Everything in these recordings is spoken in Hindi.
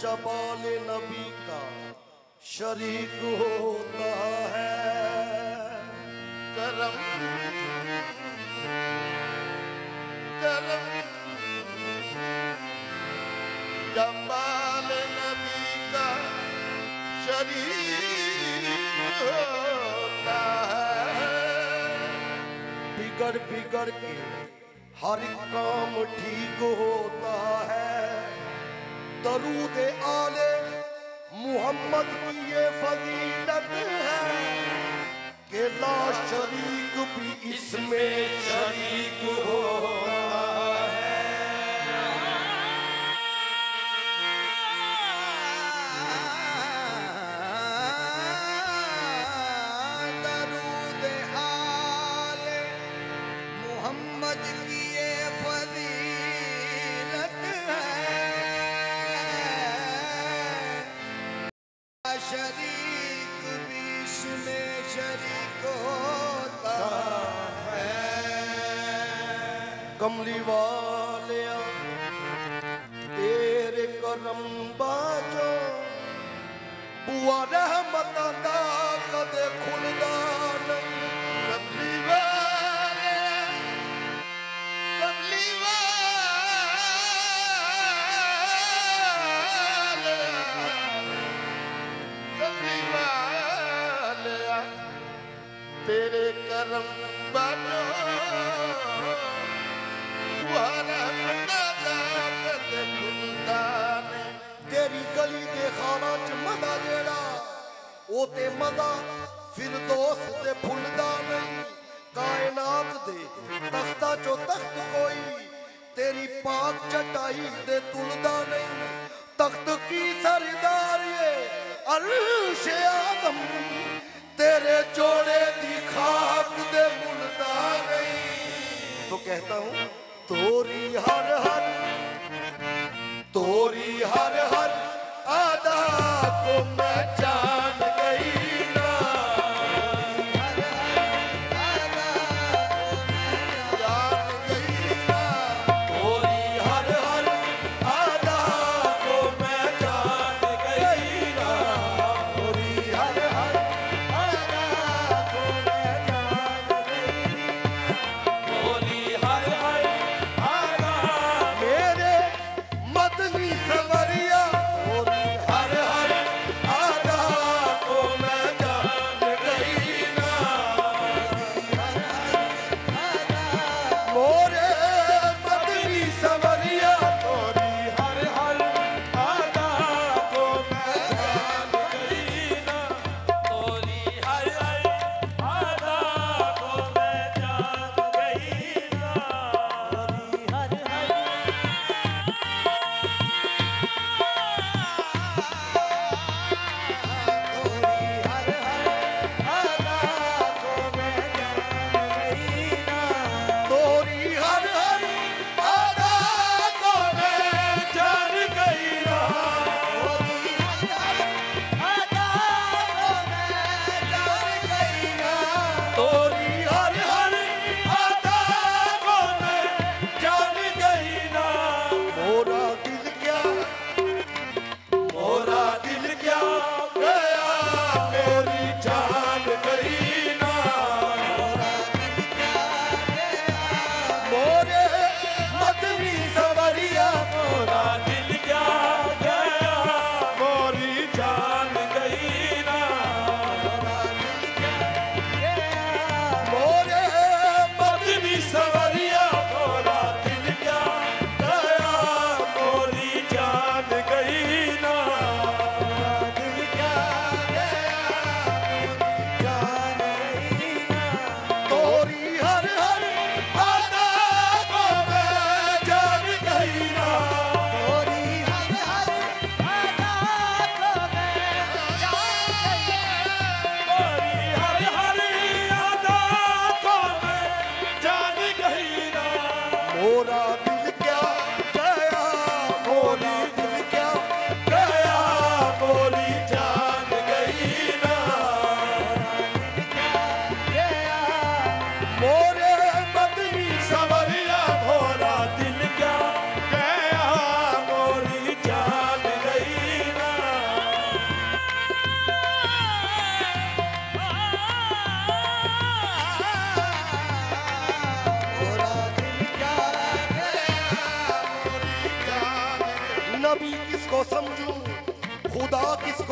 जब आले नबी का शरीक होता है। करम करम जब आले नबी का शरीक होता है। बिगड़ बिगड़ के हर काम ठीक होता है। दरूद आले मुहम्मद की ये फजीलत है कि ला शरीक भी इसमें शरीक होता है। दरूद आले मुहम्मद की ये फजीलत है। शरीक भी इसमें शरीक होता है। कमली वाले तेरे करम बाजो बुआ रहमत दा कदे खुलदा नहीं। कमली वाले कमली वाले तेरे करम बाजो तेरी गली दे खाना च मजा जेड़ा ओ ते मजा फिर दोस्त ते भुलदा नहीं। कायनात दे तख्ता चो तख्त कोई तेरी पाक चटाई दे तुलदा नहीं। तख्त की सरदार ये अर्श आदम तेरे जोड़े दी खाक दे मुलदा नहीं। तो कहता हूँ तोरी हर हर अदा को मैं जान गई ना। जान गई ना तोरी हर अदा को मैं जान गई ना। तोरी हर अदा को मैं जान गई। तोरी हर अदा मेरे मदनी सवरिया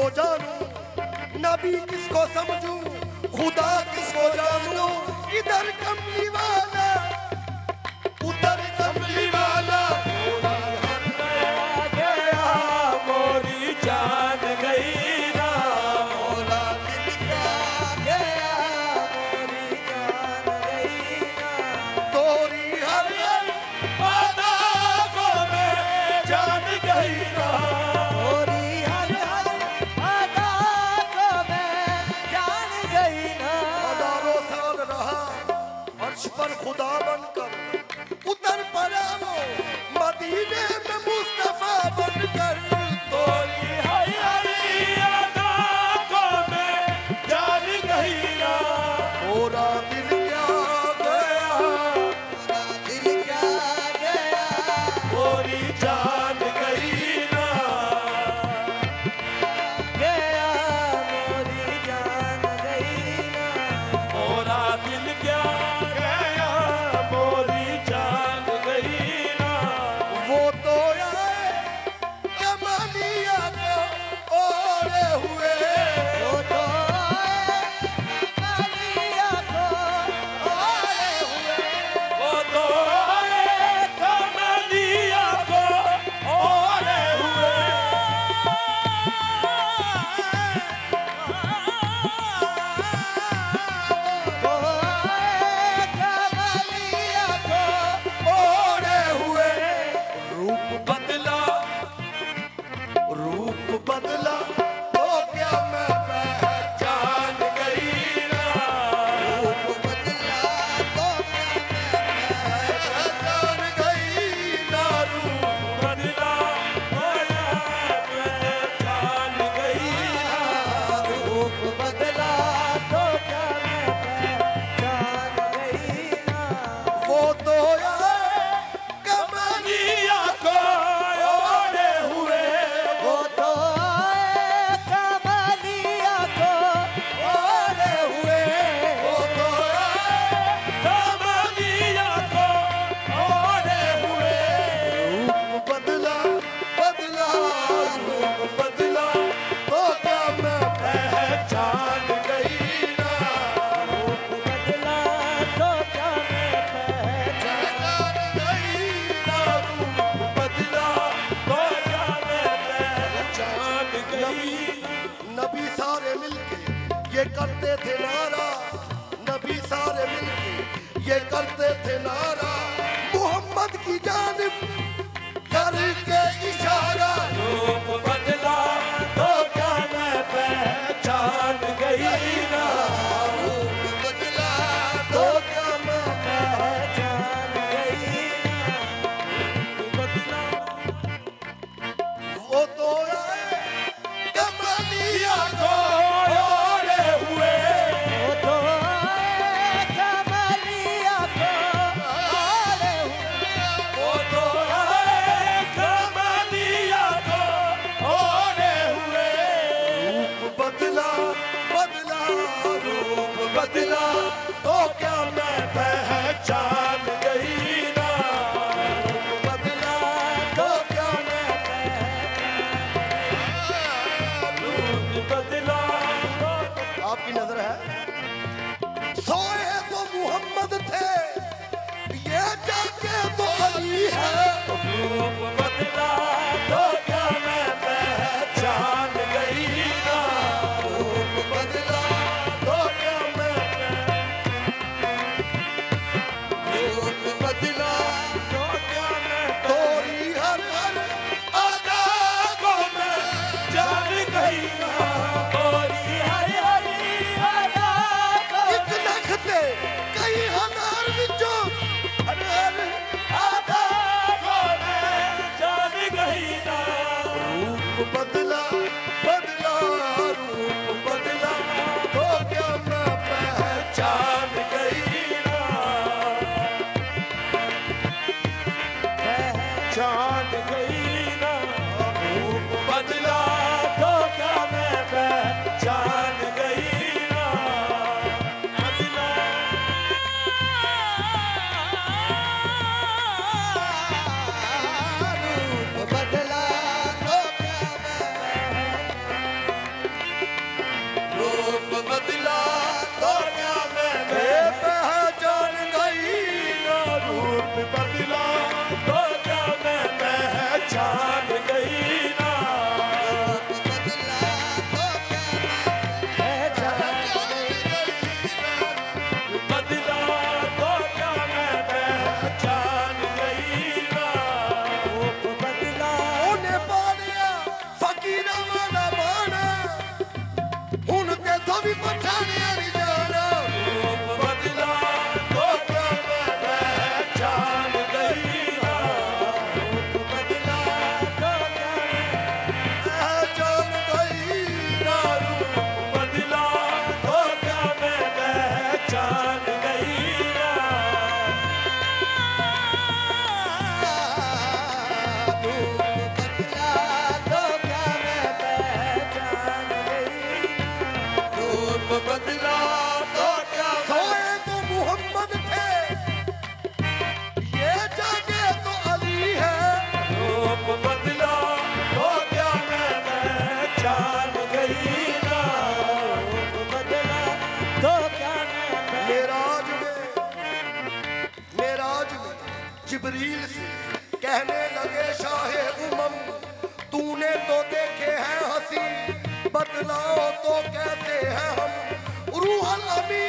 किसको जानूं, नबी किसको समझूं, खुदा किसको जानूं। इधर कमली वाला उधर कमली वाला, गया मोरी जान गई ना, मोरा दिल क्या गया मोरी जान गई ना, तोरी हर अदा को मैं जान गई ना, मोरी हर अदा को मैं जान गई ना। हजारों साल रहा अर्श पर खुदा बनकर, उतर पड़ा वो मदीने में मुस्तफा बनकर। तोरी हरी हरी अदा को मैं जान गई ना, मोरा दिल क्या गया, मोरा दिल क्या गया मोरी जान गई ना, गया मोरी जान गई ना, मोरा दिल क्या गया मोरी जान गई ना। वो तो आए कमालिया को ओढ़े हुए, वो तो आए कमलिया को ओढ़े हुए, वो तो आए कमलिया को ओढ़े हुए, तो आए कमलिया को ओढ़े हुए। रूप बदला रूप बदला तो क्या मैं जान गई ना, रूप बदला तो क्या मैं जान गई ना। रूप बदला मैं जान गई ना, रूप बदला तो क्या मैं जान गई ना। वो तो आए कमालिया कमलिया को ओढ़े हुए, वो तो आए कमलिया को ओढ़े हुए, वो तो आए कमलिया को ओढ़े हुए। रूप बदला बदला रूप बदला तो क्या मैं पहचान गई ना, रूप बदला तो क्या मैं पहचान गई ना, रूप बदला तो क्या मैं पहचान गई। नबी सारे मिलके ये करते थे नारा, नबी सारे मिलके ये करते थे नारा, मोहम्मद की जानिब करके इशारा। रूप बदला तो क्या मैं पहचान गई ना, रूप बदला तो क्या मैं पहचान गई ना, रूप बदला वो तो आए कमालिया को ओढ़े हुए, वो तो आए कमलिया को ओढ़े हुए, वो तो आए कमलिया को ओढ़े हुए। रूप बदला बदला रूप बदला तो क्या मैं पहचान गई ना, रूप बदला तो क्या मैं पहचान, रूप बदला तो आपकी नजर है सोए तो मुहम्मद थे, ये जाके तो अली है। रूप बदला तो क्या मैं पहचान गई ना, रूप बदला तो क्या मैं रूप बदला तो क्या मैं तोरी हर हर अदा को मैं जान गई ना, तोरी हरी हरी अदा को एक लखते कई हजार विचों हर हर अदा को मैं भी पहचाने नहीं जाना। रूप बदला तो क्या मैं पहचान गई ना, रूप बदला तो क्या मैं पहचान गई ना, रूप बदला तो क्या मैं पहचान गई ना। रूप बदला तो क्या सोए तो मोहम्मद थे, ये जागे तो अली है। रूप बदला तो क्या मैं पहचान गई ना, रूप बदला तो क्या मैं मेराज में जिब्रील से कहने लगे शाहे उमम, तूने तो देखे हैं हंसी, बतलाओ तो कैसे हैं हम। रूह अल अमी